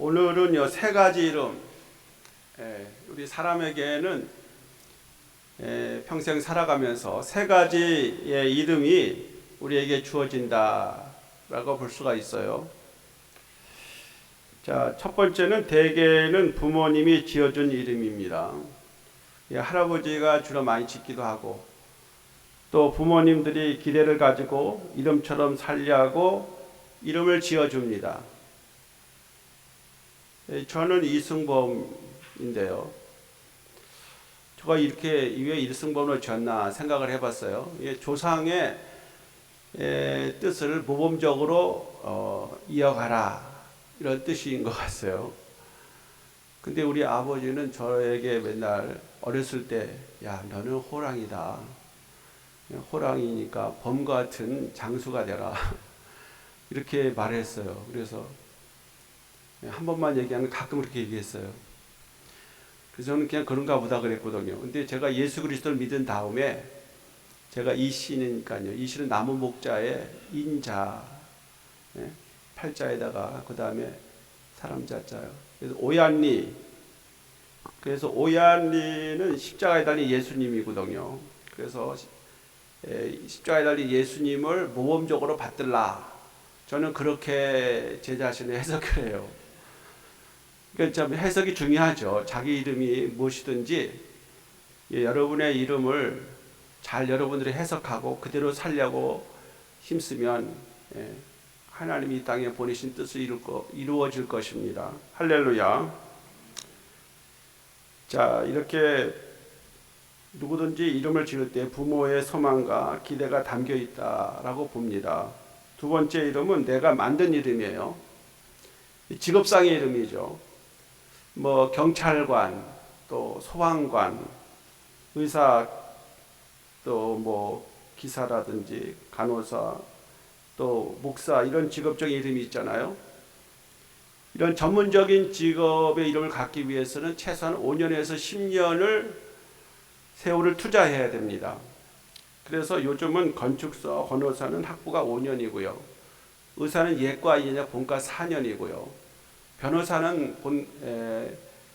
오늘은요, 세 가지 이름. 우리 사람에게는 평생 살아가면서 세 가지의 이름이 우리에게 주어진다라고 볼 수가 있어요. 자, 첫 번째는 대개는 부모님이 지어준 이름입니다. 할아버지가 주로 많이 짓기도 하고, 또 부모님들이 기대를 가지고 이름처럼 살려고 이름을 지어줍니다. 저는 이승범인데요. 제가 이렇게 왜 이승범을 지었나 생각을 해봤어요. 조상의 뜻을 모범적으로 이어가라, 이런 뜻인 것 같아요. 근데 우리 아버지는 저에게 맨날 어렸을 때, 야, 너는 호랑이다. 호랑이니까 범 같은 장수가 되라. 이렇게 말했어요. 그래서 한 번만 얘기하면 가끔 그렇게 얘기했어요. 그래서 저는 그냥 그런가 보다 그랬거든요. 근데 제가 예수 그리스도를 믿은 다음에, 제가 이씨니까요. 이씨는 나무 목자에 인자, 팔자에다가 그 다음에 사람 자자요. 그래서 오얀리. 그래서 오얀리는 십자가에 달린 예수님이거든요. 그래서 십자가에 달린 예수님을 모범적으로 받들라. 저는 그렇게 제 자신을 해석을 해요. 그러니까 참 해석이 중요하죠. 자기 이름이 무엇이든지 여러분의 이름을 잘 여러분들이 해석하고 그대로 살려고 힘쓰면 하나님이 이 땅에 보내신 뜻이 이루어질 것입니다. 할렐루야. 자, 이렇게 누구든지 이름을 지을 때 부모의 소망과 기대가 담겨 있다라고 봅니다. 두 번째 이름은 내가 만든 이름이에요. 직업상의 이름이죠. 뭐 경찰관, 또 소방관, 의사, 또 뭐 기사라든지 간호사, 또 목사, 이런 직업적인 이름이 있잖아요. 이런 전문적인 직업의 이름을 갖기 위해서는 최소한 5년에서 10년을 세월을 투자해야 됩니다. 그래서 요즘은 건축사, 간호사는 학부가 5년이고요. 의사는 예과 2년, 본과 4년이고요. 변호사는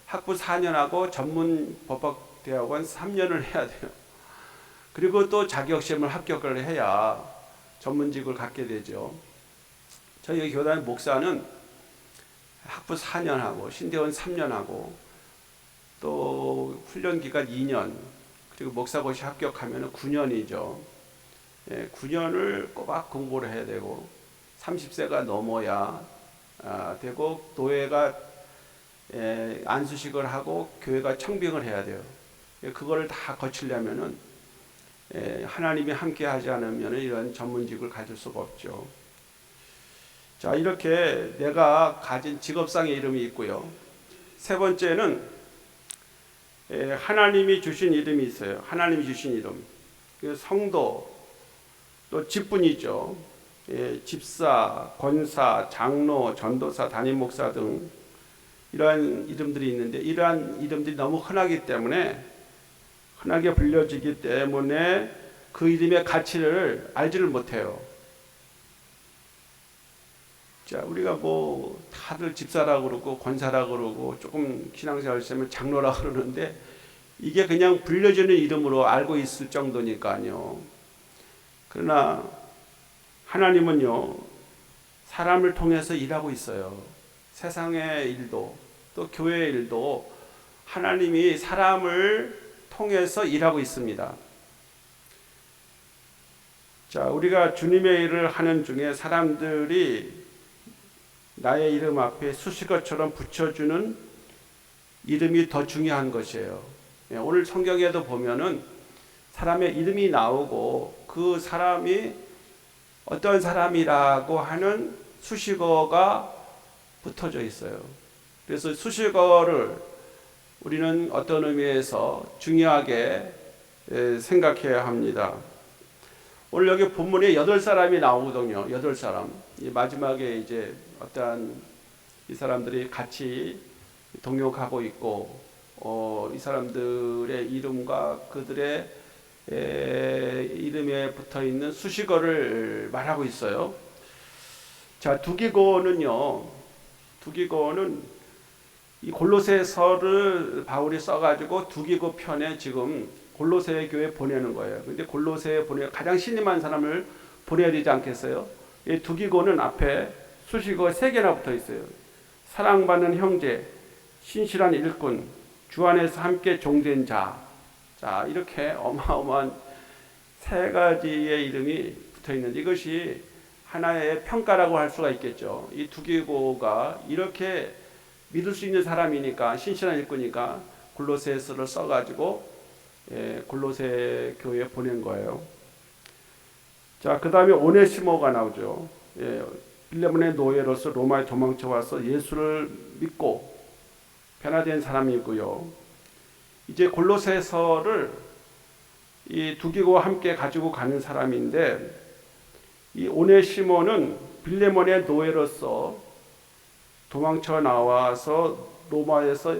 학부 4년하고 전문 법학대학원 3년을 해야 돼요. 그리고 또 자격시험을 합격을 해야 전문직을 갖게 되죠. 저희 교단 목사는 학부 4년하고 신대원 3년하고 또 훈련기간 2년, 그리고 목사고시 합격하면 9년이죠. 9년을 꼬박 공부를 해야 되고 30세가 넘어야 되고, 노예가 안수식을 하고 교회가 청빙을 해야 돼요. 그거를 다 거치려면은 하나님이 함께 하지 않으면 이런 전문직을 가질 수가 없죠. 자, 이렇게 내가 가진 직업상의 이름이 있고요. 세 번째는 하나님이 주신 이름이 있어요. 하나님이 주신 이름. 성도, 또 직분이죠. 집사, 권사, 장로, 전도사, 담임목사 등 이러한 이름들이 있는데, 이러한 이름들이 너무 흔하기 때문에, 흔하게 불려지기 때문에 그 이름의 가치를 알지를 못해요. 자, 우리가 뭐 다들 집사라고 그러고 권사라고 그러고 조금 신앙생활 하시면 장로라고 그러는데, 이게 그냥 불려지는 이름으로 알고 있을 정도니까요. 그러나 하나님은요, 사람을 통해서 일하고 있어요. 세상의 일도, 또 교회의 일도 하나님이 사람을 통해서 일하고 있습니다. 자, 우리가 주님의 일을 하는 중에 사람들이 나의 이름 앞에 수식어처럼 붙여주는 이름이 더 중요한 것이에요. 오늘 성경에도 보면은 사람의 이름이 나오고 그 사람이 어떤 사람이라고 하는 수식어가 붙어져 있어요. 그래서 수식어를 우리는 어떤 의미에서 중요하게 생각해야 합니다. 오늘 여기 본문에 8사람이 나오거든요. 8사람. 이 마지막에 이제 어떠한 이 사람들이 같이 동역하고 있고, 이 사람들의 이름과 그들의 이름에 붙어 있는 수식어를 말하고 있어요. 자, 두기고는요, 두기고는 이 골로새서를 바울이 써가지고 두기고 편에 지금 골로새 교회 보내는 거예요. 근데 골로새에 가장 신임한 사람을 보내야 되지 않겠어요? 이 두기고는 앞에 수식어가 3개나 붙어 있어요. 사랑받는 형제, 신실한 일꾼, 주 안에서 함께 종된 자. 자, 이렇게 어마어마한 3가지의 이름이 붙어 있는데 이것이 하나의 평가라고 할 수가 있겠죠. 이 두기고가 이렇게 믿을 수 있는 사람이니까, 신실한 일꾼이니까 골로새서를 써가지고 골로새 교회에 보낸 거예요. 자, 그 다음에 오네시모가 나오죠. 빌레몬의 노예로서 로마에 도망쳐 와서 예수를 믿고 변화된 사람이고요. 이제 골로새서를 이 두기고와 함께 가지고 가는 사람인데, 이 오네시모는 빌레몬의 노예로서 도망쳐 나와서 로마에서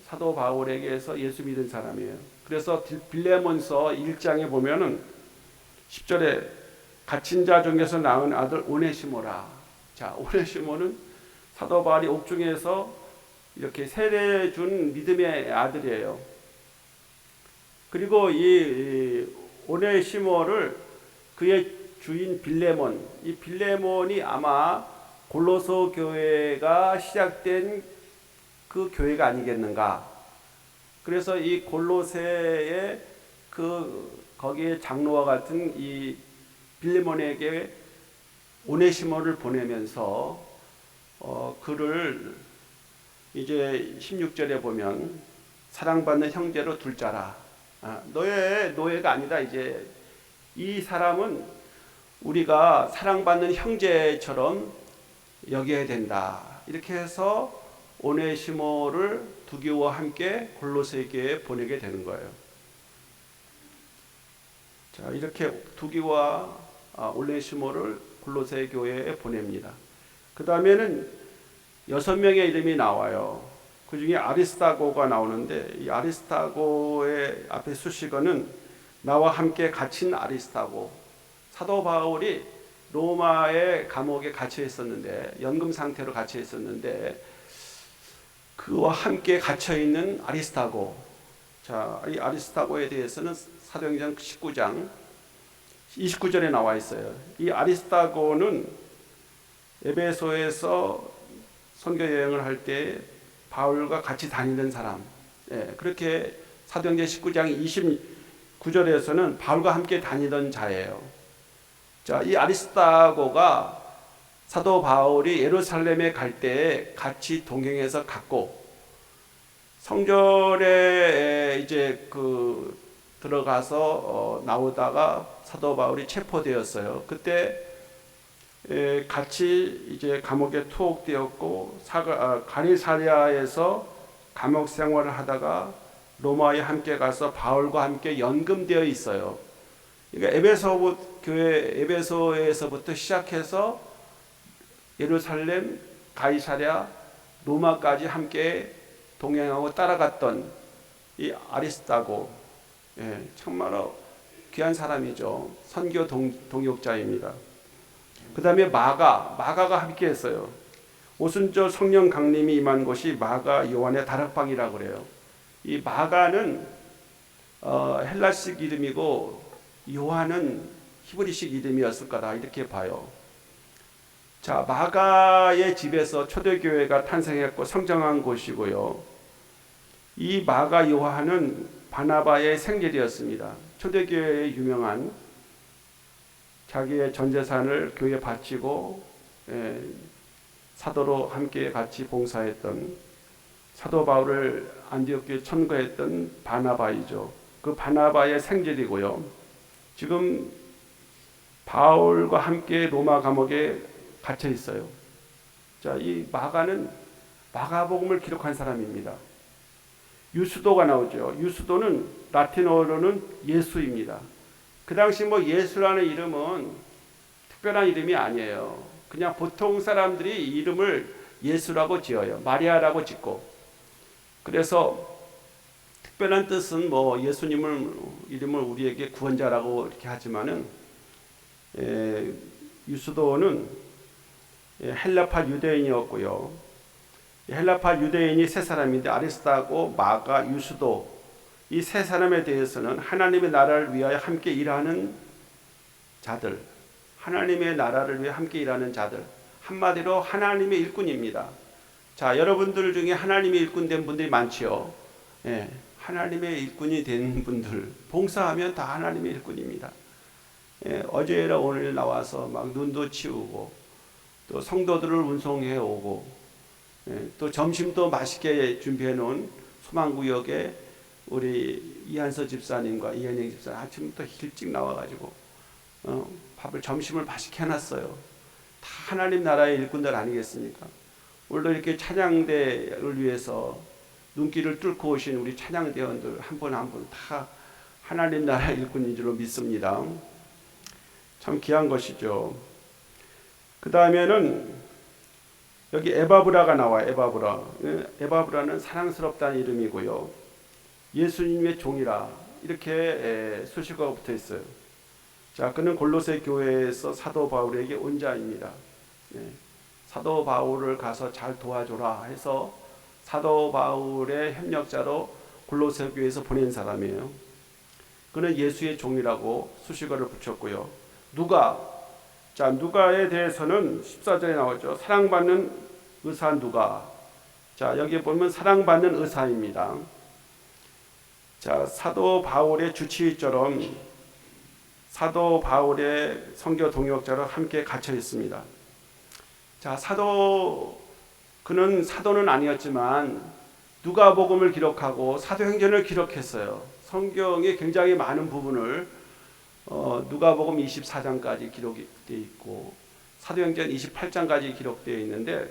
사도 바울에게서 예수 믿은 사람이에요. 그래서 빌레몬서 1장에 보면은 10절에 갇힌 자 중에서 낳은 아들 오네시모라. 자, 오네시모는 사도 바울이 옥중에서 이렇게 세례 준 믿음의 아들이에요. 그리고 이 오네시모를 그의 주인 빌레몬, 이 빌레몬이 아마 골로새 교회가 시작된 그 교회가 아니겠는가. 그래서 이 골로새의 거기에 장로와 같은 이 빌레몬에게 오네시모를 보내면서 그를 이제 16절에 보면 사랑받는 형제로 둘 자라. 너의 노예가 아니다. 이제 이 사람은 우리가 사랑받는 형제처럼 여겨야 된다. 이렇게 해서 오네시모를 두기고와 함께 골로새 교회에 보내게 되는 거예요. 자, 이렇게 두기고와 오네시모를 골로새 교회에 보냅니다. 그 다음에는 6명의 이름이 나와요. 그 중에 아리스타고가 나오는데, 이 아리스타고의 앞에 수식어는 나와 함께 갇힌 아리스타고. 사도 바울이 로마의 감옥에 갇혀 있었는데, 연금 상태로 갇혀 있었는데, 그와 함께 갇혀 있는 아리스타고. 자, 이 아리스타고에 대해서는 사도행전 19장 29절에 나와 있어요. 이 아리스타고는 에베소에서 선교 여행을 할 때 바울과 같이 다니던 사람. 그렇게 사도행전 19장 29절에서는 바울과 함께 다니던 자예요. 자, 이 아리스타고가 사도 바울이 예루살렘에 갈 때 같이 동행해서 갔고, 성전에 이제 들어가서 나오다가 사도 바울이 체포되었어요. 그때 같이 이제 감옥에 투옥되었고, 가리사랴에서 감옥 생활을 하다가 로마에 함께 가서 바울과 함께 연금되어 있어요. 그러니까 에베소에서부터 시작해서 예루살렘, 가이사랴, 로마까지 함께 동행하고 따라갔던 이 아리스타고, 정말로 귀한 사람이죠. 선교 동역자입니다. 그 다음에 마가가 함께 했어요. 오순절 성령 강림이 임한 곳이 마가 요한의 다락방이라고 그래요. 이 마가는 헬라식 이름이고 요한은 히브리식 이름이었을 거다, 이렇게 봐요. 자, 마가의 집에서 초대교회가 탄생했고 성장한 곳이고요. 이 마가 요한은 바나바의 생질이었습니다. 초대교회의 유명한, 자기의 전 재산을 교회에 바치고 사도로 함께 같이 봉사했던, 사도 바울을 안디옥교에 천거했던 바나바이죠. 그 바나바의 생질이고요. 지금 바울과 함께 로마 감옥에 갇혀 있어요. 자, 이 마가는 마가복음을 기록한 사람입니다. 유수도가 나오죠. 유수도는 라틴어로는 예수입니다. 그 당시 예수라는 이름은 특별한 이름이 아니에요. 그냥 보통 사람들이 이름을 예수라고 지어요. 마리아라고 짓고. 그래서 특별한 뜻은 예수님을 이름을 우리에게 구원자라고 이렇게 하지만은, 유수도는 헬라파 유대인이었고요. 헬라파 유대인이 세 사람인데 아리스타고 마가 유수도 이 세 사람에 대해서는 하나님의 나라를 위하여 함께 일하는 자들, 하나님의 나라를 위해 함께 일하는 자들, 한마디로 하나님의 일꾼입니다. 자, 여러분들 중에 하나님의 일꾼 된 분들이 많지요. 예, 하나님의 일꾼이 된 분들, 봉사하면 다 하나님의 일꾼입니다. 예, 어제라 오늘 나와서 막 눈도 치우고 또 성도들을 운송해 오고, 예, 또 점심도 맛있게 준비해 놓은 소망구역에 우리 이한서 집사님과 이현영 집사님 아침부터 일찍 나와가지고 밥을 점심을 맛있게 해놨어요. 다 하나님 나라의 일꾼들 아니겠습니까? 오늘도 이렇게 찬양대를 위해서 눈길을 뚫고 오신 우리 찬양대원들 한 분 한 분 다 하나님 나라의 일꾼인 줄로 믿습니다. 참 귀한 것이죠. 그 다음에는 여기 에바브라가 나와요. 에바브라. 에바브라는 사랑스럽다는 이름이고요. 예수님의 종이라 이렇게 수식어가 붙어 있어요. 자, 그는 골로새 교회에서 사도 바울에게 온 자입니다. 사도 바울을 가서 잘 도와줘라 해서 사도 바울의 협력자로 골로새 교회에서 보낸 사람이에요. 그는 예수의 종이라고 수식어를 붙였고요. 누가? 자, 누가에 대해서는 14절에 나오죠. 사랑받는 의사 누가? 자, 여기 보면 사랑받는 의사입니다. 자, 사도 바울의 주치의처럼 사도 바울의 선교 동역자로 함께 갇혀 있습니다. 자, 그는 사도는 아니었지만 누가복음을 기록하고 사도행전을 기록했어요. 성경의 굉장히 많은 부분을 누가복음 24장까지 기록되어 있고 사도행전 28장까지 기록되어 있는데,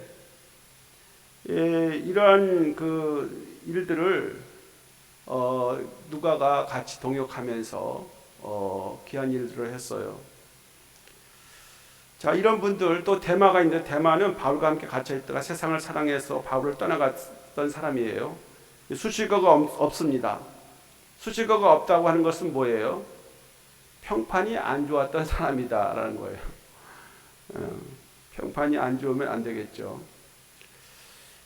이러한 그 일들을 누가가 같이 동역하면서 귀한 일들을 했어요. 자, 이런 분들 또 데마가 있는데 데마는 바울과 함께 갇혀 있다가 세상을 사랑해서 바울을 떠나갔던 사람이에요. 수식어가 없습니다. 수식어가 없다고 하는 것은 뭐예요? 평판이 안 좋았던 사람이다라는 거예요. 평판이 안 좋으면 안 되겠죠.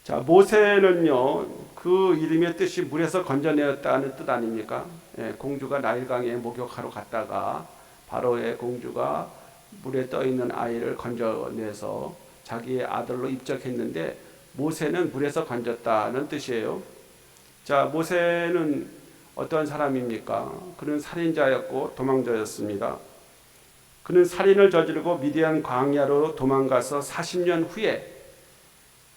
자, 모세는요, 그 이름의 뜻이 물에서 건져내었다는 뜻 아닙니까? 공주가 나일강에 목욕하러 갔다가 바로의 공주가 물에 떠 있는 아이를 건져내서 자기의 아들로 입적했는데 모세는 물에서 건졌다는 뜻이에요. 자, 모세는 어떤 사람입니까? 그는 살인자였고 도망자였습니다. 그는 살인을 저지르고 미디안 광야로 도망가서 40년 후에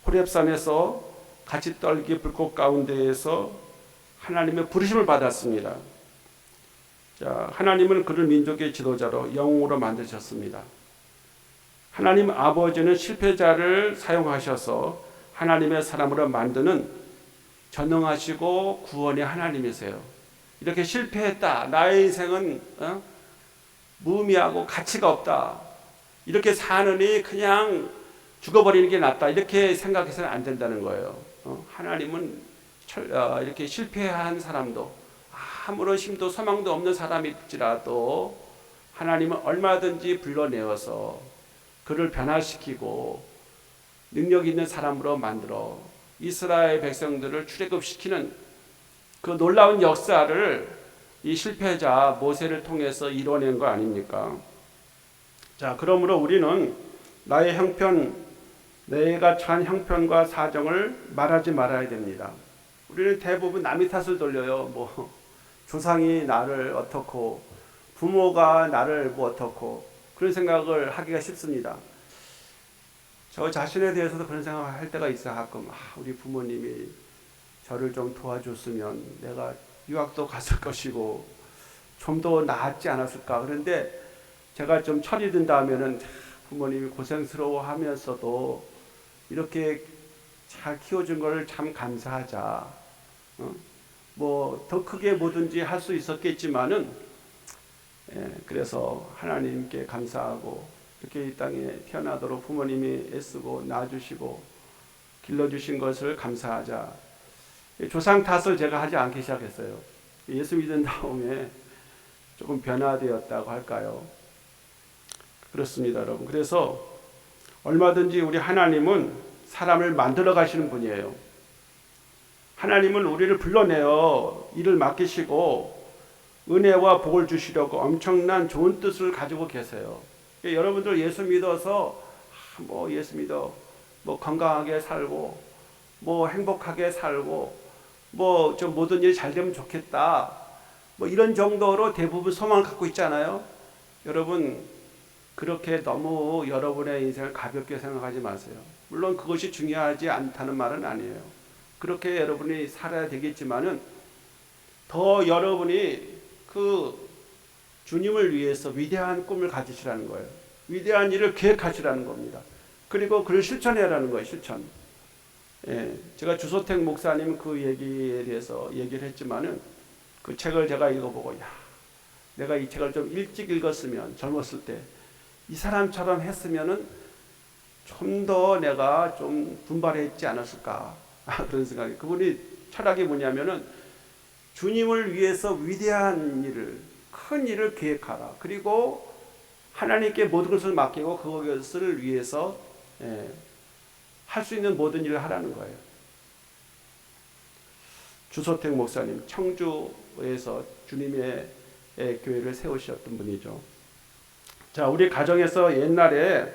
호렙산에서 같이 떨기 불꽃 가운데에서 하나님의 부르심을 받았습니다. 자, 하나님은 그를 민족의 지도자로 영웅으로 만드셨습니다. 하나님 아버지는 실패자를 사용하셔서 하나님의 사람으로 만드는 전능하시고 구원의 하나님이세요. 이렇게 실패했다, 나의 인생은 무의미하고 가치가 없다, 이렇게 사느니 그냥 죽어버리는 게 낫다, 이렇게 생각해서는 안 된다는 거예요. 하나님은 이렇게 실패한 사람도 아무런 힘도 소망도 없는 사람일지라도 하나님은 얼마든지 불러내어서 그를 변화시키고 능력 있는 사람으로 만들어 이스라엘 백성들을 출애굽시키는 그 놀라운 역사를 이 실패자 모세를 통해서 이뤄낸 거 아닙니까? 자, 그러므로 우리는 나의 형편, 내가 처한 형편과 사정을 말하지 말아야 됩니다. 우리는 대부분 남의 탓을 돌려요. 조상이 나를 어떻고 부모가 나를 어떻고 그런 생각을 하기가 쉽습니다. 저 자신에 대해서도 그런 생각을 할 때가 있어요. 가끔 우리 부모님이 저를 좀 도와줬으면 내가 유학도 갔을 것이고 좀 더 나았지 않았을까. 그런데 제가 좀 철이 든다 하면은 부모님이 고생스러워하면서도 이렇게 잘 키워준 걸 참 감사하자. 더 크게 뭐든지 할 수 있었겠지만은, 그래서 하나님께 감사하고 이렇게 이 땅에 태어나도록 부모님이 애쓰고 낳아주시고 길러주신 것을 감사하자. 조상 탓을 제가 하지 않기 시작했어요. 예수 믿은 다음에 조금 변화되었다고 할까요? 그렇습니다, 여러분. 그래서 얼마든지 우리 하나님은 사람을 만들어 가시는 분이에요. 하나님은 우리를 불러내어 일을 맡기시고 은혜와 복을 주시려고 엄청난 좋은 뜻을 가지고 계세요. 여러분들 예수 믿어서 예수 믿어 건강하게 살고 행복하게 살고 좀 모든 일이 잘 되면 좋겠다 이런 정도로 대부분 소망을 갖고 있잖아요. 여러분 그렇게 너무 여러분의 인생을 가볍게 생각하지 마세요. 물론 그것이 중요하지 않다는 말은 아니에요. 그렇게 여러분이 살아야 되겠지만은 더 여러분이 그 주님을 위해서 위대한 꿈을 가지시라는 거예요. 위대한 일을 계획하시라는 겁니다. 그리고 그를 실천해라는 거예요. 실천. 제가 주소택 목사님 그 얘기에 대해서 얘기를 했지만은 그 책을 제가 읽어보고 내가 이 책을 좀 일찍 읽었으면 젊었을 때 이 사람처럼 했으면은 좀 더 내가 좀 분발했지 않았을까 그런 생각이. 그분이 철학이 뭐냐면은 주님을 위해서 위대한 일을 큰 일을 계획하라. 그리고 하나님께 모든 것을 맡기고 그것을 위해서 할 수 있는 모든 일을 하라는 거예요. 주소택 목사님 청주에서 주님의 교회를 세우셨던 분이죠. 자, 우리 가정에서 옛날에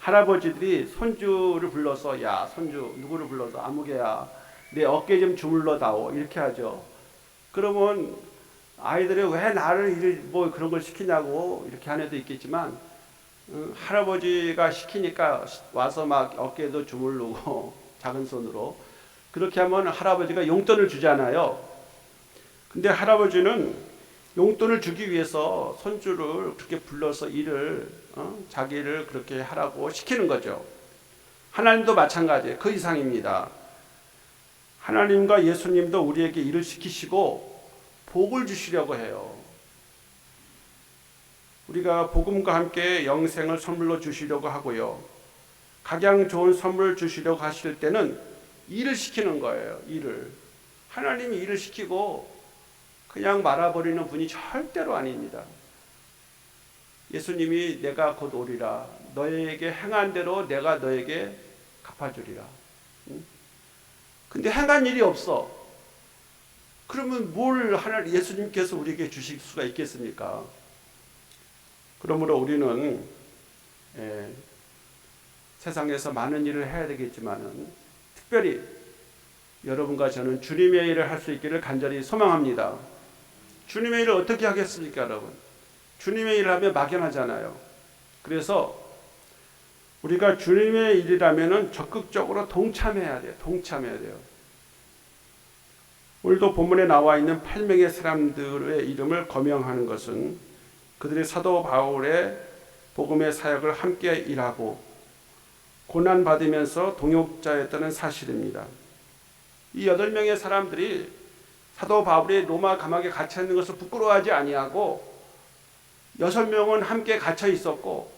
할아버지들이 손주를 불러서 야 손주 누구를 불러서 아무개야 내 어깨 좀 주물러 다오 이렇게 하죠. 그러면 아이들이 왜 나를 그런 걸 시키냐고 이렇게 하는 애도 있겠지만 할아버지가 시키니까 와서 막 어깨도 주물르고 작은 손으로 그렇게 하면 할아버지가 용돈을 주잖아요. 근데 할아버지는 용돈을 주기 위해서 손주를 그렇게 불러서 자기를 그렇게 하라고 시키는 거죠. 하나님도 마찬가지예요. 그 이상입니다. 하나님과 예수님도 우리에게 일을 시키시고 복을 주시려고 해요. 우리가 복음과 함께 영생을 선물로 주시려고 하고요. 각양 좋은 선물을 주시려고 하실 때는 일을 시키는 거예요. 하나님이 일을 시키고 그냥 말아버리는 분이 절대로 아닙니다. 예수님이 내가 곧 오리라. 너에게 행한 대로 내가 너에게 갚아주리라. 근데 행한 일이 없어. 그러면 뭘 예수님께서 우리에게 주실 수가 있겠습니까? 그러므로 우리는 세상에서 많은 일을 해야 되겠지만은 특별히 여러분과 저는 주님의 일을 할 수 있기를 간절히 소망합니다. 주님의 일을 어떻게 하겠습니까, 여러분? 주님의 일을 하면 막연하잖아요. 그래서 우리가 주님의 일이라면은 적극적으로 동참해야 돼요. 오늘도 본문에 나와 있는 8명의 사람들의 이름을 거명하는 것은 그들이 사도 바울의 복음의 사역을 함께 일하고 고난받으면서 동역자였다는 사실입니다. 이 8명의 사람들이 사도 바울이 로마 감옥에 갇혀 있는 것을 부끄러워하지 아니하고 6명은 함께 갇혀 있었고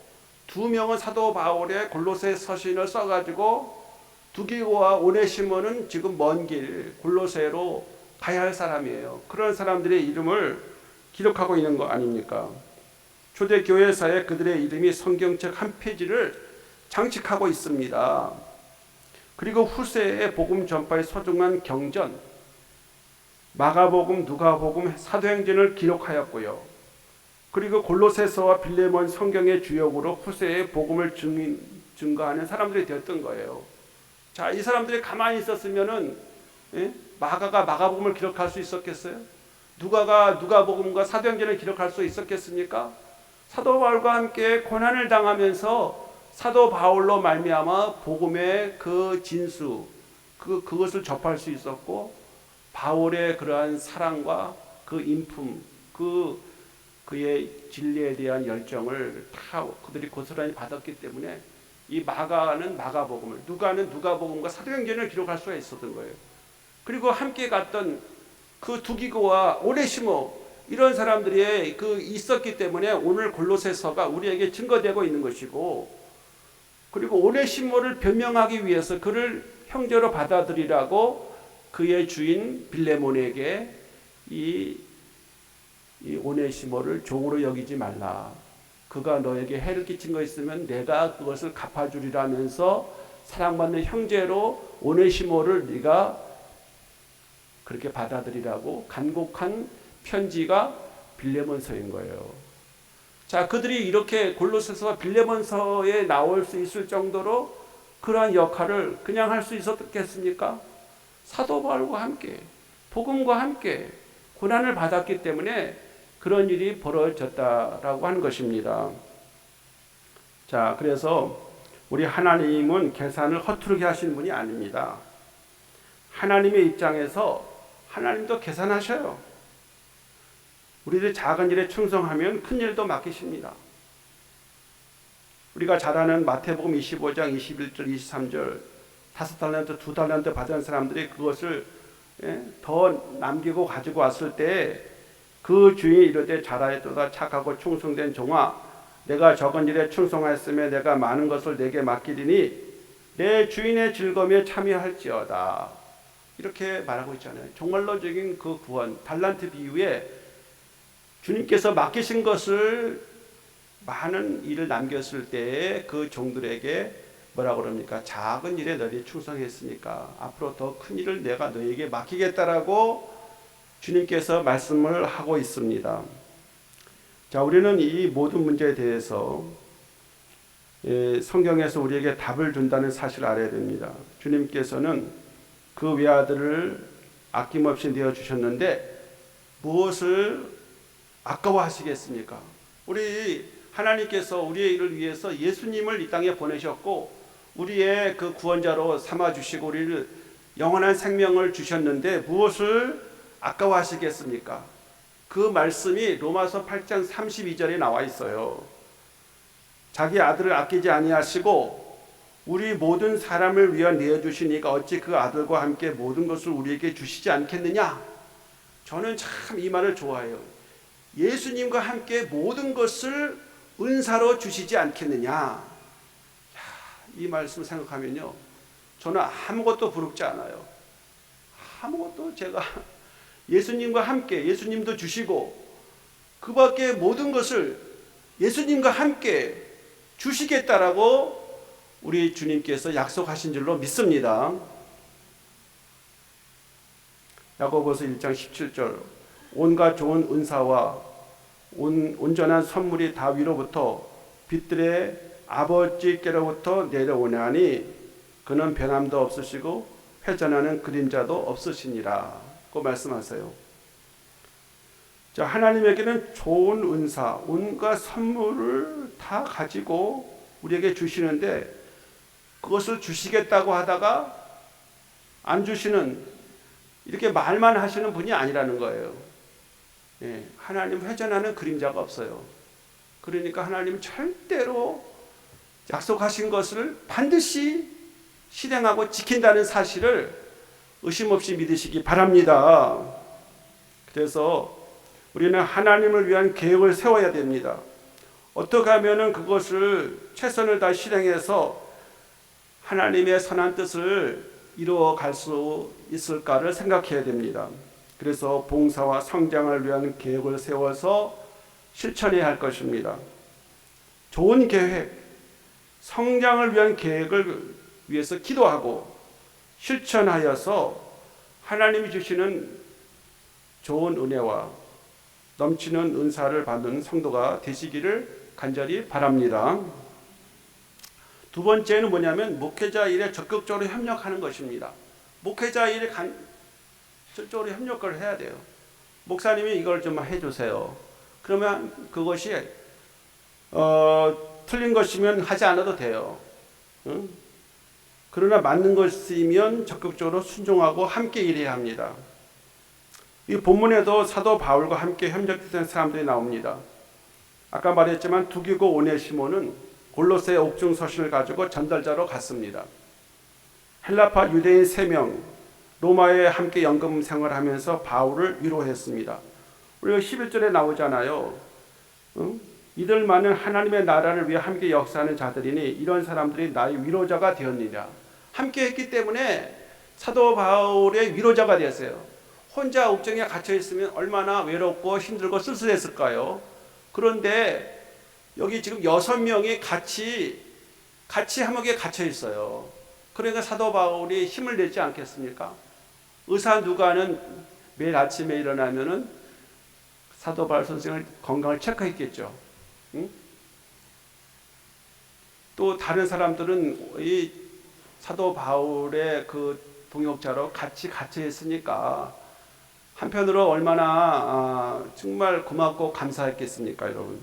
2명은 사도 바울의 골로새 서신을 써가지고 두기고와 오네시모는 지금 먼 길 골로새로 가야 할 사람이에요. 그런 사람들의 이름을 기록하고 있는 거 아닙니까? 초대 교회사에 그들의 이름이 성경책 한 페이지를 장식하고 있습니다. 그리고 후세의 복음 전파에 소중한 경전 마가복음, 누가복음, 사도행전을 기록하였고요. 그리고 골로새서와 빌레몬 성경의 주역으로 후세의 복음을 증거하는 사람들이 되었던 거예요. 자, 이 사람들이 가만히 있었으면은 마가가 마가복음을 기록할 수 있었겠어요? 누가가 누가복음과 사도행전을 기록할 수 있었겠습니까? 사도 바울과 함께 고난을 당하면서 사도 바울로 말미암아 복음의 그 진수 그것을 접할 수 있었고 바울의 그러한 사랑과 그 인품 그의 진리에 대한 열정을 다 그들이 고스란히 받았기 때문에 이 마가는 마가복음을 누가는 누가복음과 사도행전을 기록할 수가 있었던 거예요. 그리고 함께 갔던 그 두기고와 오네시모 이런 사람들이 있었기 때문에 오늘 골로새서가 우리에게 증거되고 있는 것이고 그리고 오네시모를 변명하기 위해서 그를 형제로 받아들이라고 그의 주인 빌레몬에게 이 오네시모를 종으로 여기지 말라. 그가 너에게 해를 끼친 거 있으면 내가 그것을 갚아주리라면서 사랑받는 형제로 오네시모를 네가 그렇게 받아들이라고 간곡한 편지가 빌레몬서인 거예요. 자, 그들이 이렇게 골로새서와 빌레몬서에 나올 수 있을 정도로 그러한 역할을 그냥 할 수 있었겠습니까? 사도 바울과 함께 복음과 함께 고난을 받았기 때문에 그런 일이 벌어졌다라고 하는 것입니다. 자, 그래서 우리 하나님은 계산을 허투루게 하시는 분이 아닙니다. 하나님의 입장에서 하나님도 계산하셔요. 우리들 작은 일에 충성하면 큰 일도 맡기십니다. 우리가 잘 아는 마태복음 25장 21절 23절 5달란트 2달란트 받은 사람들이 그것을 더 남기고 가지고 왔을 때 그 주인이 이르되 잘하였도다 착하고 충성된 종아 내가 적은 일에 충성하였으며 내가 많은 것을 내게 맡기리니 내 주인의 즐거움에 참여할지어다. 이렇게 말하고 있잖아요. 정말로적인 그 구원 달란트 비유에 주님께서 맡기신 것을 많은 일을 남겼을 때에 그 종들에게 뭐라고 그럽니까? 작은 일에 너희 충성했으니까 앞으로 더 큰 일을 내가 너에게 맡기겠다라고 주님께서 말씀을 하고 있습니다. 자, 우리는 이 모든 문제에 대해서 성경에서 우리에게 답을 준다는 사실을 알아야 됩니다. 주님께서는 그 외아들을 아낌없이 내어주셨는데 무엇을 아까워하시겠습니까? 우리 하나님께서 우리의 일을 위해서 예수님을 이 땅에 보내셨고 우리의 그 구원자로 삼아주시고 우리를 영원한 생명을 주셨는데 무엇을 아까워하시겠습니까? 그 말씀이 로마서 8장 32절에 나와 있어요. 자기 아들을 아끼지 아니하시고 우리 모든 사람을 위하여 내어주시니까 어찌 그 아들과 함께 모든 것을 우리에게 주시지 않겠느냐? 저는 참 이 말을 좋아해요. 예수님과 함께 모든 것을 은사로 주시지 않겠느냐? 이 말씀 생각하면요, 저는 아무것도 부럽지 않아요. 아무것도 제가 예수님과 함께 예수님도 주시고 그 밖에 모든 것을 예수님과 함께 주시겠다라고 우리 주님께서 약속하신 줄로 믿습니다. 야고보서 1장 17절 온갖 좋은 은사와 온전한 선물이 다 위로부터 빛들의 아버지께로부터 내려오나니 그는 변함도 없으시고 회전하는 그림자도 없으시니라 고 말씀하세요. 자, 하나님에게는 좋은 은사, 온갖 선물을 다 가지고 우리에게 주시는데 그것을 주시겠다고 하다가 안 주시는 이렇게 말만 하시는 분이 아니라는 거예요. 하나님 회전하는 그림자가 없어요. 그러니까 하나님은 절대로 약속하신 것을 반드시 실행하고 지킨다는 사실을 의심 없이 믿으시기 바랍니다. 그래서 우리는 하나님을 위한 계획을 세워야 됩니다. 어떻게 하면 그것을 최선을 다해 실행해서 하나님의 선한 뜻을 이루어갈 수 있을까를 생각해야 됩니다. 그래서 봉사와 성장을 위한 계획을 세워서 실천해야 할 것입니다. 좋은 계획, 성장을 위한 계획을 위해서 기도하고 실천하여서 하나님이 주시는 좋은 은혜와 넘치는 은사를 받는 성도가 되시기를 간절히 바랍니다. 두 번째는 뭐냐면 목회자 일에 적극적으로 협력하는 것입니다. 목회자 일에 적극적으로 협력을 해야 돼요. 목사님이 이걸 좀 해주세요. 그러면 그것이 틀린 것이면 하지 않아도 돼요. 응? 그러나 맞는 것이면 적극적으로 순종하고 함께 일해야 합니다. 이 본문에도 사도 바울과 함께 협력했던 사람들이 나옵니다. 아까 말했지만 두기고 오네시모는 골로새 옥중 서신을 가지고 전달자로 갔습니다. 헬라파 유대인 3명 로마에 함께 연금 생활하면서 바울을 위로했습니다. 우리가 11절에 나오잖아요. 이들만은 하나님의 나라를 위해 함께 역사하는 자들이니 이런 사람들이 나의 위로자가 되었느냐. 함께 했기 때문에 사도 바울의 위로자가 됐어요. 혼자 옥정에 갇혀 있으면 얼마나 외롭고 힘들고 쓸쓸했을까요? 그런데 여기 지금 6명이 같이 함옥에 갇혀 있어요. 그러니까 사도 바울이 힘을 내지 않겠습니까? 의사 누가는 매일 아침에 일어나면은 사도 바울 선생의 건강을 체크했겠죠. 응? 또 다른 사람들은 이 사도 바울의 그 동역자로 같이 했으니까 한편으로 얼마나 정말 고맙고 감사했겠습니까, 여러분.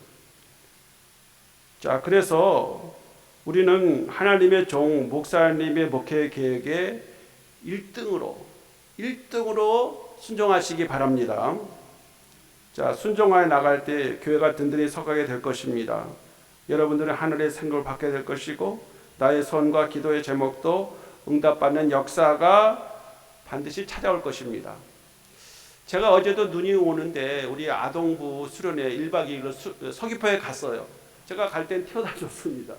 자, 그래서 우리는 하나님의 종 목사님의 목회 계획에 1등으로 순종하시기 바랍니다. 자, 순종하여 나갈 때 교회가 든든히 서가게 될 것입니다. 여러분들은 하늘의 생각을 받게 될 것이고 나의 소원과 기도의 제목도 응답받는 역사가 반드시 찾아올 것입니다. 제가 어제도 눈이 오는데 우리 아동부 수련회 1박 2일로 서귀포에 갔어요. 제가 갈 땐 태워다 줬습니다.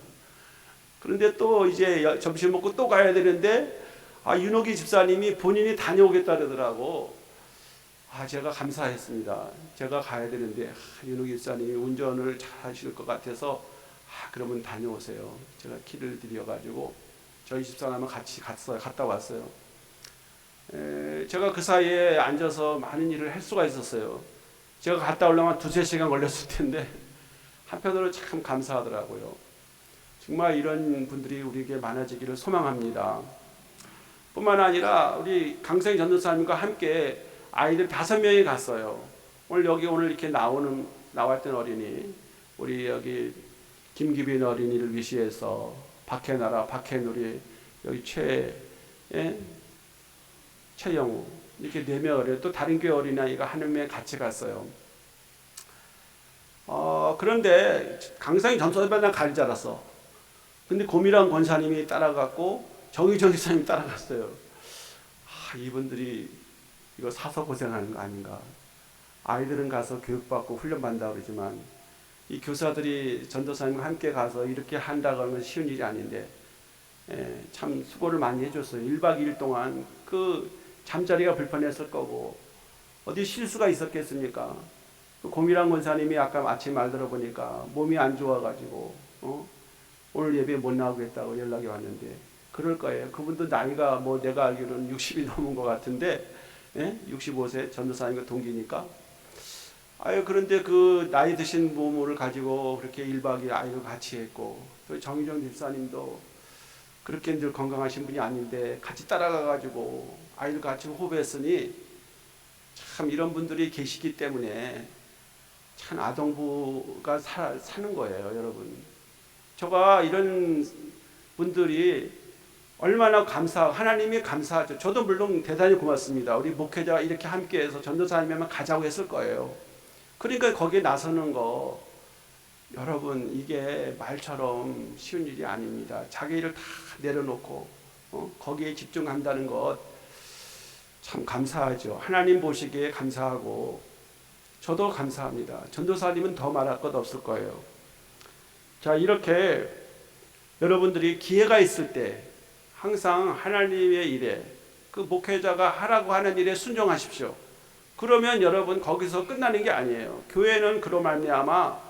그런데 또 이제 점심 먹고 또 가야 되는데 윤옥이 집사님이 본인이 다녀오겠다 그러더라고. 제가 감사했습니다. 제가 가야 되는데 윤옥이 집사님이 운전을 잘 하실 것 같아서 그러면 다녀오세요. 제가 키를 드려가지고 저희 집사람은 같이 갔다 왔어요. 제가 그 사이에 앉아서 많은 일을 할 수가 있었어요. 제가 갔다 오려면 2-3시간 걸렸을 텐데 한편으로 참 감사하더라고요. 정말 이런 분들이 우리에게 많아지기를 소망합니다. 뿐만 아니라 우리 강생 전도사님과 함께 아이들 5명이 갔어요. 오늘 이렇게 나왔던 어린이, 우리 여기 김기빈 어린이를 위시해서 박해나라, 박해누리, 여기 최영우 이렇게 4명 어린이, 또 다른 교회 어린아이가 1명 같이 갔어요. 그런데 강상희 전도사님은 가는 줄 알았어. 근데 고미란 권사님이 따라갔고 정의정 기사님이 따라갔어요. 이분들이 이거 사서 고생하는 거 아닌가. 아이들은 가서 교육받고 훈련받는다고 그러지만 이 교사들이 전도사님과 함께 가서 이렇게 한다고 하면 쉬운 일이 아닌데 참 수고를 많이 해줬어요. 1박 2일 동안 그 잠자리가 불편했을 거고 어디 실수가 있었겠습니까? 고미란 권사님이 아까 아침 말 들어보니까 몸이 안 좋아가지고 오늘 예배 못 나오겠다고 연락이 왔는데 그럴 거예요. 그분도 나이가 내가 알기로는 60이 넘은 것 같은데 65세 전도사님과 동기니까 그런데 그 나이 드신 부모를 가지고 그렇게 1박 2일 아이를 같이 했고 또 정의정 집사님도 그렇게 늘 건강하신 분이 아닌데 같이 따라가가지고 아이들 같이 호흡했으니 참 이런 분들이 계시기 때문에 참 아동부가 사는 거예요, 여러분. 제가 이런 분들이 얼마나 하나님이 감사하죠. 저도 물론 대단히 고맙습니다. 우리 목회자가 이렇게 함께해서 전도사님이면 가자고 했을 거예요. 그러니까 거기에 나서는 거 여러분 이게 말처럼 쉬운 일이 아닙니다. 자기 일을 다 내려놓고 거기에 집중한다는 것 참 감사하죠. 하나님 보시기에 감사하고 저도 감사합니다. 전도사님은 더 말할 것 없을 거예요. 자, 이렇게 여러분들이 기회가 있을 때 항상 하나님의 일에 그 목회자가 하라고 하는 일에 순종하십시오. 그러면 여러분 거기서 끝나는 게 아니에요. 교회는 그로 말미암아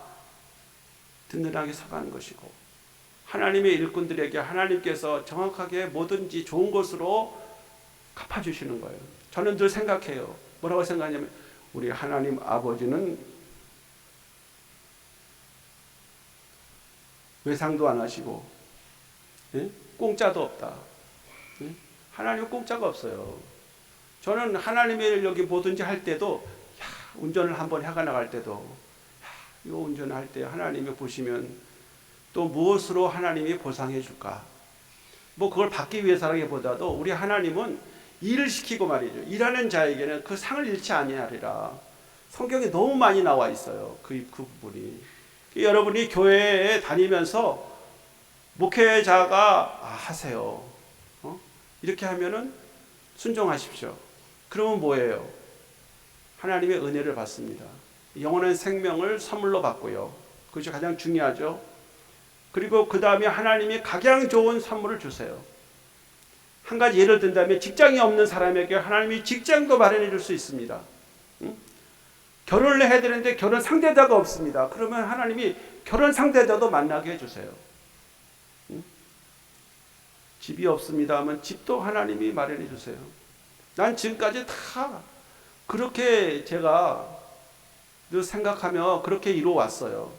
든든하게 서가는 것이고 하나님의 일꾼들에게 하나님께서 정확하게 뭐든지 좋은 것으로 갚아주시는 거예요. 저는 늘 생각해요. 뭐라고 생각하냐면 우리 하나님 아버지는 외상도 안 하시고 공짜도 없다. 하나님은 공짜가 없어요. 저는 하나님의 여기 뭐든지 할 때도 운전을 한번 해가 나갈 때도 이거 운전할 때 하나님이 보시면 또 무엇으로 하나님이 보상해 줄까? 그걸 받기 위해서라기보다도 우리 하나님은 일을 시키고 말이죠. 일하는 자에게는 그 상을 잃지 아니하리라. 성경에 너무 많이 나와 있어요. 그 부분이. 여러분이 교회에 다니면서 목회자가 하세요. 이렇게 하면은 순종하십시오. 그러면 뭐예요? 하나님의 은혜를 받습니다. 영원한 생명을 선물로 받고요. 그것이 가장 중요하죠. 그리고 그 다음에 하나님이 가장 좋은 선물을 주세요. 한 가지 예를 든다면 직장이 없는 사람에게 하나님이 직장도 마련해 줄 수 있습니다. 결혼을 해야 되는데 결혼 상대자가 없습니다. 그러면 하나님이 결혼 상대자도 만나게 해주세요. 집이 없습니다 하면 집도 하나님이 마련해 주세요. 난 지금까지 다 그렇게 제가 늘 생각하며 그렇게 이루어왔어요.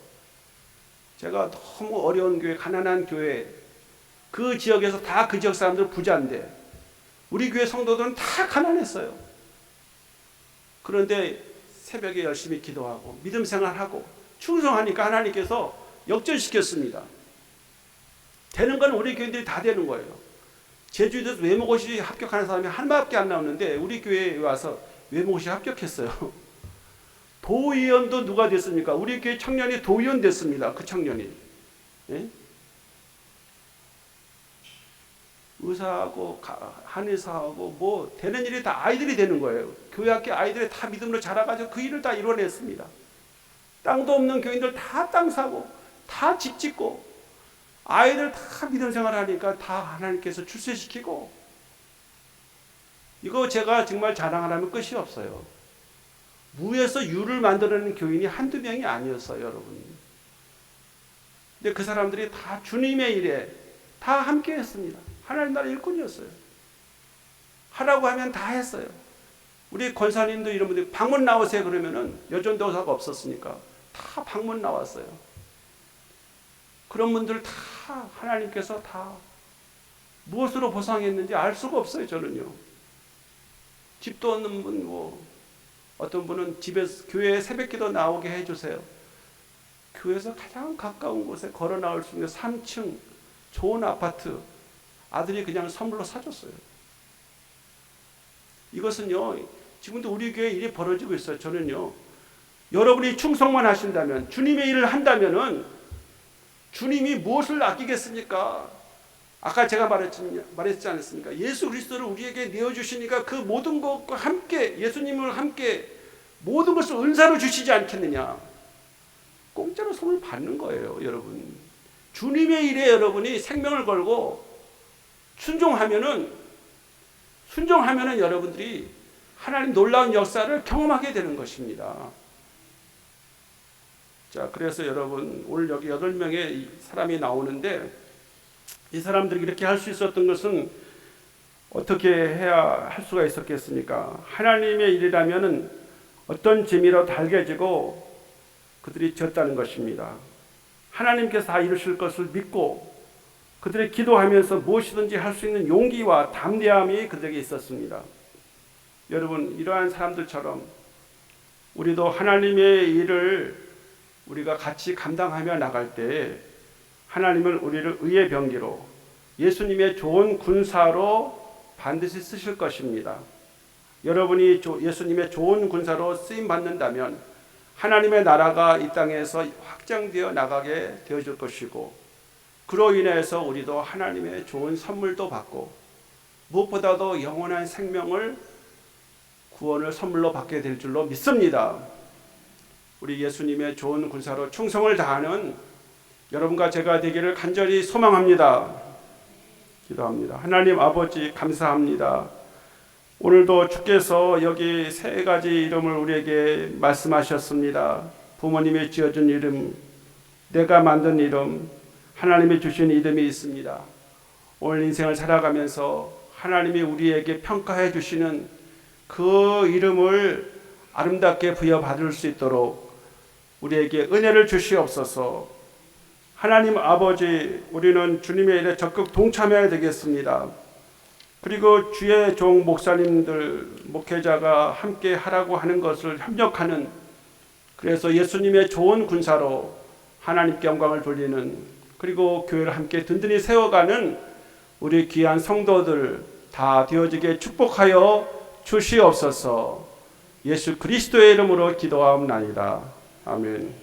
제가 너무 어려운 교회, 가난한 교회, 그 지역에서 다 그 지역 사람들 부자인데 우리 교회 성도들은 다 가난했어요. 그런데 새벽에 열심히 기도하고 믿음 생활하고 충성하니까 하나님께서 역전시켰습니다. 되는 건 우리 교인들이 다 되는 거예요. 제주도에서 외모고시 합격하는 사람이 한마밖에 안 나오는데 우리 교회에 와서 외모고시 합격했어요. 도의원도 누가 됐습니까? 우리 교회 청년이 도의원 됐습니다. 그 청년이. 예? 의사하고 한의사하고 뭐 되는 일이 다 아이들이 되는 거예요. 교회 학교 아이들이 다 믿음으로 자라가지고 그 일을 다 이뤄냈습니다. 땅도 없는 교인들 다 땅 사고 다 집 짓고 아이들 다 믿음 생활하니까 다 하나님께서 출세시키고, 이거 제가 정말 자랑하라면 끝이 없어요. 무에서 유를 만들어내는 교인이 한두 명이 아니었어요, 여러분. 근데 그 사람들이 다 주님의 일에 다 함께 했습니다. 하나님 나라 일꾼이었어요. 하라고 하면 다 했어요. 우리 권사님도 이런 분들 방문 나오세요 그러면은 여전도사가 없었으니까 다 방문 나왔어요. 그런 분들 다 하나님께서 다 무엇으로 보상했는지 알 수가 없어요. 저는요. 집도 없는 분, 뭐 어떤 분은 집에서 교회에 새벽기도 나오게 해주세요. 교회에서 가장 가까운 곳에 걸어 나올 수 있는 3층 좋은 아파트 아들이 그냥 선물로 사줬어요. 이것은요, 지금도 우리 교회에 일이 벌어지고 있어요. 저는요, 여러분이 충성만 하신다면, 주님의 일을 한다면은 주님이 무엇을 아끼겠습니까? 아까 제가 말했지 않았습니까? 예수 그리스도를 우리에게 내어주시니까 그 모든 것과 함께, 예수님을 함께 모든 것을 은사로 주시지 않겠느냐. 공짜로 선물 받는 거예요, 여러분. 주님의 일에 여러분이 생명을 걸고 순종하면은 여러분들이 하나님 놀라운 역사를 경험하게 되는 것입니다. 자, 그래서 여러분, 오늘 여기 8명의 사람이 나오는데, 이 사람들이 이렇게 할 수 있었던 것은 어떻게 해야 할 수가 있었겠습니까? 하나님의 일이라면은 어떤 재미로 달개지고 그들이 졌다는 것입니다. 하나님께서 다 이루실 것을 믿고 그들이 기도하면서 무엇이든지 할 수 있는 용기와 담대함이 그들에게 있었습니다. 여러분, 이러한 사람들처럼 우리도 하나님의 일을 우리가 같이 감당하며 나갈 때 하나님은 우리를 의의 병기로, 예수님의 좋은 군사로 반드시 쓰실 것입니다. 여러분이 예수님의 좋은 군사로 쓰임 받는다면 하나님의 나라가 이 땅에서 확장되어 나가게 되어질 것이고, 그로 인해서 우리도 하나님의 좋은 선물도 받고 무엇보다도 영원한 생명을, 구원을 선물로 받게 될 줄로 믿습니다. 우리 예수님의 좋은 군사로 충성을 다하는 여러분과 제가 되기를 간절히 소망합니다. 기도합니다. 하나님 아버지, 감사합니다. 오늘도 주께서 여기 3가지 이름을 우리에게 말씀하셨습니다. 부모님이 지어준 이름, 내가 만든 이름, 하나님이 주신 이름이 있습니다. 오늘 인생을 살아가면서 하나님이 우리에게 평가해 주시는 그 이름을 아름답게 부여받을 수 있도록 우리에게 은혜를 주시옵소서. 하나님 아버지, 우리는 주님의 일에 적극 동참해야 되겠습니다. 그리고 주의 종 목사님들, 목회자가 함께 하라고 하는 것을 협력하는, 그래서 예수님의 좋은 군사로 하나님께 영광을 돌리는, 그리고 교회를 함께 든든히 세워가는 우리 귀한 성도들 다 되어지게 축복하여 주시옵소서. 예수 그리스도의 이름으로 기도하옵나이다. 아멘.